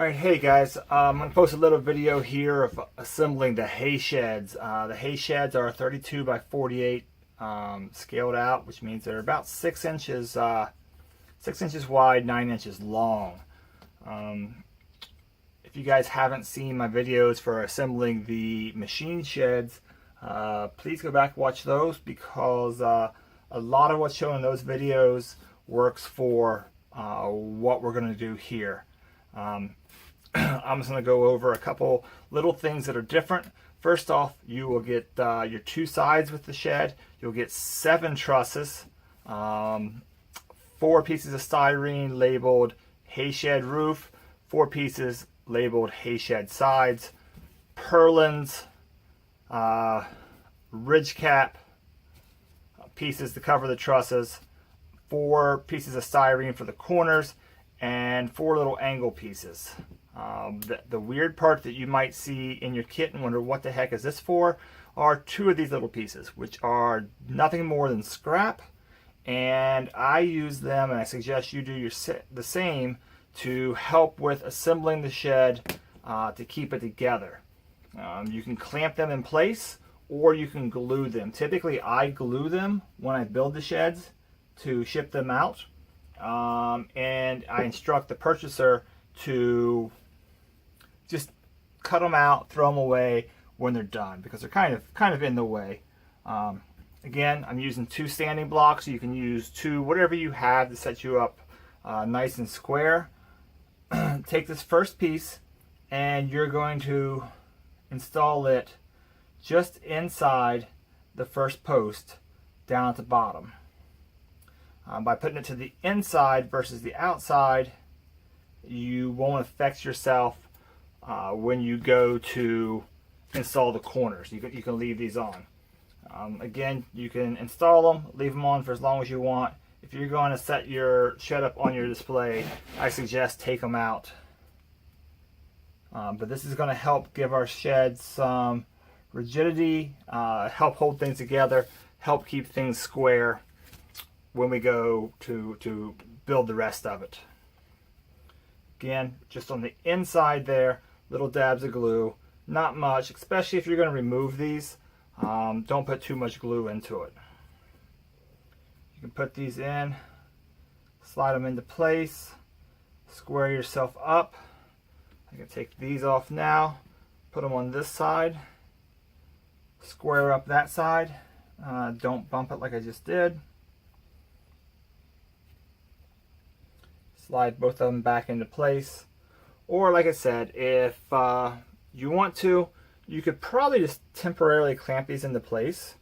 Alright, hey guys, I'm going to post a little video here of assembling the hay sheds. The hay sheds are 32 by 48 scaled out, which means they're about 6 inches wide, 9 inches long. If you guys haven't seen my videos for assembling the machine sheds, please go back and watch those, because a lot of what's shown in those videos works for what we're going to do here. I'm just going to go over a couple little things that are different. First off, you will get your two sides with the shed. You'll get 7 trusses, 4 pieces of styrene labeled hay shed roof, 4 pieces labeled hay shed sides, purlins, ridge cap pieces to cover the trusses, 4 pieces of styrene for the corners, and 4 little angle pieces. The weird part that you might see in your kit and wonder what the heck is this for are 2 of these little pieces, which are nothing more than scrap, and I use them, and I suggest you do the same to help with assembling the shed to keep it together. You can clamp them in place, or you can glue them. Typically I glue them when I build the sheds to ship them out, and I instruct the purchaser to just cut them out, throw them away when they're done, because they're kind of in the way. Again, I'm using 2 standing blocks. You can use 2, whatever you have to set you up nice and square. Take this first piece and you're going to install it just inside the first post down at the bottom. By putting it to the inside versus the outside, you won't affect yourself when you go to install the corners. You can leave these on. Again, you can install them, leave them on for as long as you want. If you're going to set your shed up on your display, I suggest take them out. But this is going to help give our sheds some rigidity, help hold things together, help keep things square when we go to build the rest of it. Again, just on the inside there, little dabs of glue, not much, especially if you're going to remove these. Don't put too much glue into it. You can put these in, slide them into place, square yourself up. I can take these off now, put them on this side, square up that side. Don't bump it like I just did. Slide both of them back into place. Or like I said, if you want to, you could probably just temporarily clamp these into place.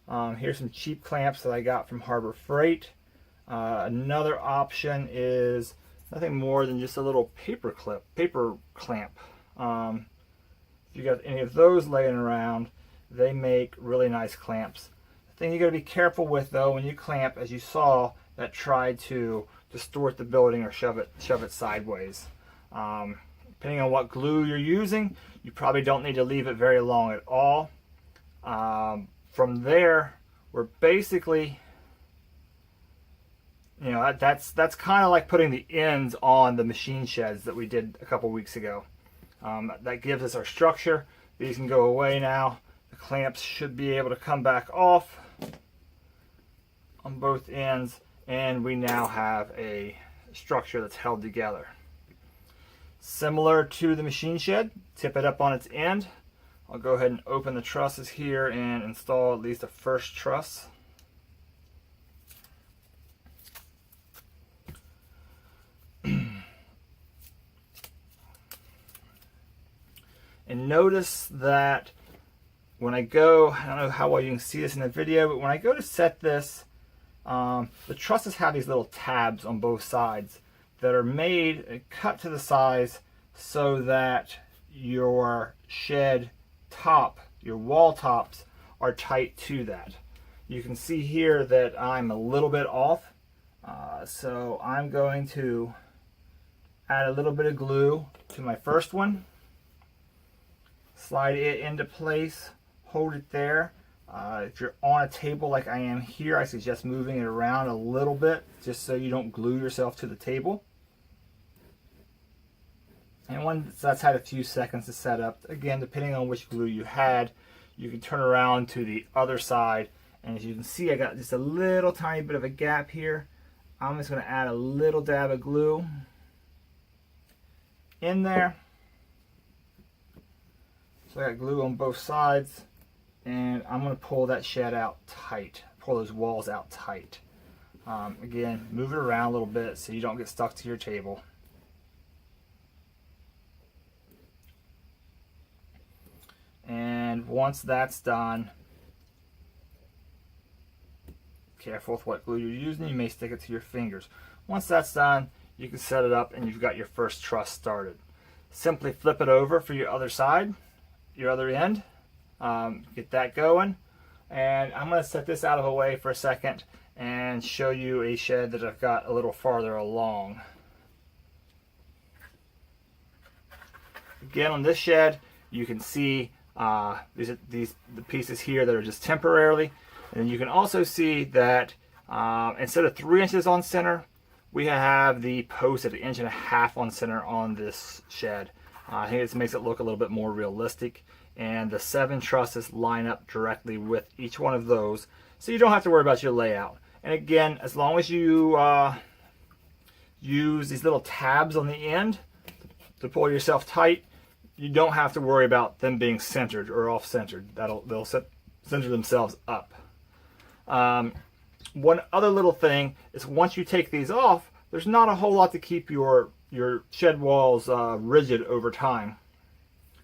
Here's some cheap clamps that I got from Harbor Freight. Another option is nothing more than just a little paper clamp. If you got any of those laying around, they make really nice clamps. The thing you got to be careful with though, when you clamp, as you saw, that tried to distort the building or shove it sideways. Depending on what glue you're using, you probably don't need to leave it very long at all. From there, we're basically, you know, that's kind of like putting the ends on the machine sheds that we did a couple weeks ago. That gives us our structure. These can go away now. The clamps should be able to come back off on both ends, and we now have a structure that's held together. Similar to the machine shed, tip it up on its end. I'll go ahead and open the trusses here and install at least the first truss. And notice that when I go, I don't know how well you can see this in the video, but when I go to set this, the trusses have these little tabs on both sides that are made and cut to the size so that your shed top, your wall tops, are tight to that. You can see here that I'm a little bit off, so I'm going to add a little bit of glue to my first one, slide it into place, hold it there. If you're on a table like I am here, I suggest moving it around a little bit just so you don't glue yourself to the table. And once that's had a few seconds to set up, again, depending on which glue you had, you can turn around to the other side. And as you can see, I got just a little tiny bit of a gap here. I'm just going to add a little dab of glue in there. So I got glue on both sides, and I'm going to pull that shed out tight, pull those walls out tight. Again, move it around a little bit so you don't get stuck to your table. And once that's done, careful with what glue you're using, you may stick it to your fingers. Once that's done, you can set it up and you've got your first truss started. Simply flip it over for your other side, your other end, get that going. And I'm going to set this out of the way for a second and show you a shed that I've got a little farther along. Again, on this shed, you can see these are the pieces here that are just temporarily. And you can also see that instead of 3 inches on center, we have the post at 1.5 inches on center on this shed. I think this makes it look a little bit more realistic. And the 7 trusses line up directly with each one of those, so you don't have to worry about your layout. And again, as long as you use these little tabs on the end to pull yourself tight, you don't have to worry about them being centered or off-centered. They'll center themselves up. One other little thing is once you take these off, there's not a whole lot to keep your shed walls rigid over time.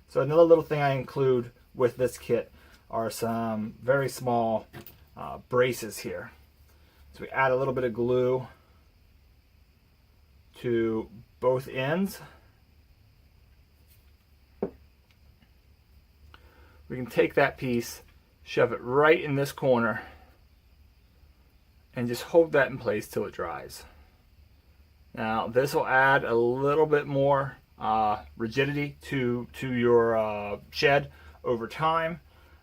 So another little thing I include with this kit are some very small braces here. So we add a little bit of glue to both ends. We can take that piece, shove it right in this corner, and just hold that in place till it dries. Now this will add a little bit more rigidity to your shed over time.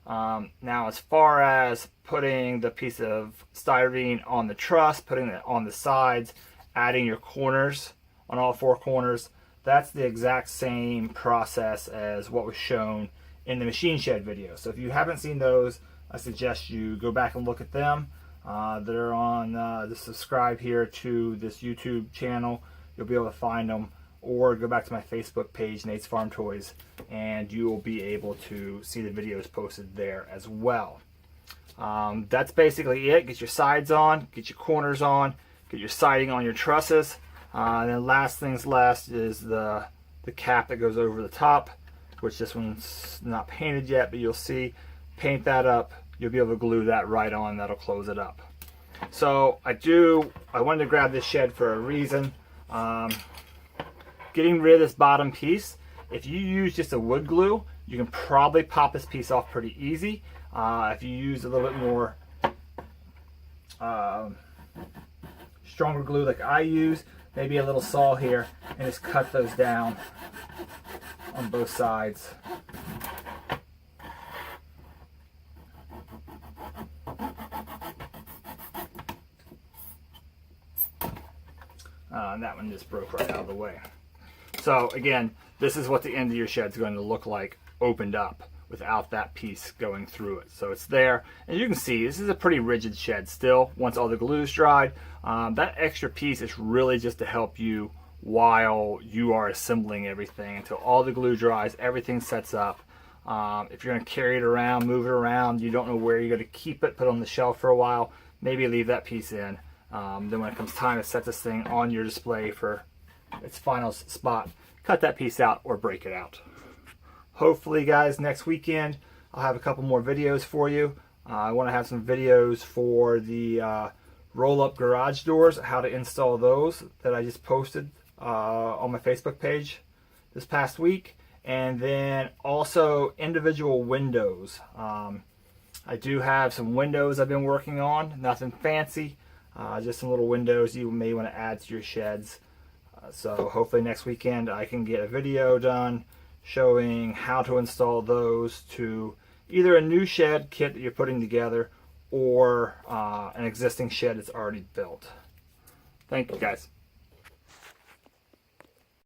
Now as far as putting the piece of styrene on the truss, putting it on the sides, adding your corners on all 4 corners, that's the exact same process as what was shown in the machine shed video. So if you haven't seen those, I suggest you go back and look at them. They're on the subscribe here to this YouTube channel. You'll be able to find them, or go back to my Facebook page, Nate's Farm Toys, and you will be able to see the videos posted there as well. That's basically it. Get your sides on, get your corners on, get your siding on your trusses. And then last things last is the cap that goes over the top, which this one's not painted yet, but you'll see. Paint that up, you'll be able to glue that right on. That'll close it up. So I wanted to grab this shed for a reason. Getting rid of this bottom piece, if you use just a wood glue, you can probably pop this piece off pretty easy. If you use a little bit more stronger glue like I use, maybe a little saw here, and just cut those down on both sides. And that one just broke right out of the way. So again, this is what the end of your shed is going to look like opened up without that piece going through it. So it's there, and you can see this is a pretty rigid shed still once all the glue's dried. That extra piece is really just to help you while you are assembling everything until all the glue dries, everything sets up. If you're going to carry it around, move it around, you don't know where you're going to keep it, put it on the shelf for a while, maybe leave that piece in. Then when it comes time to set this thing on your display for its final spot, cut that piece out or break it out. Hopefully guys, next weekend I'll have a couple more videos for you. I want to have some videos for the roll-up garage doors, how to install those, that I just posted on my Facebook page this past week. And then also individual windows. I do have some windows I've been working on, nothing fancy, just some little windows you may want to add to your sheds. So hopefully next weekend I can get a video done showing how to install those to either a new shed kit that you're putting together or an existing shed that's already built. Thank you guys.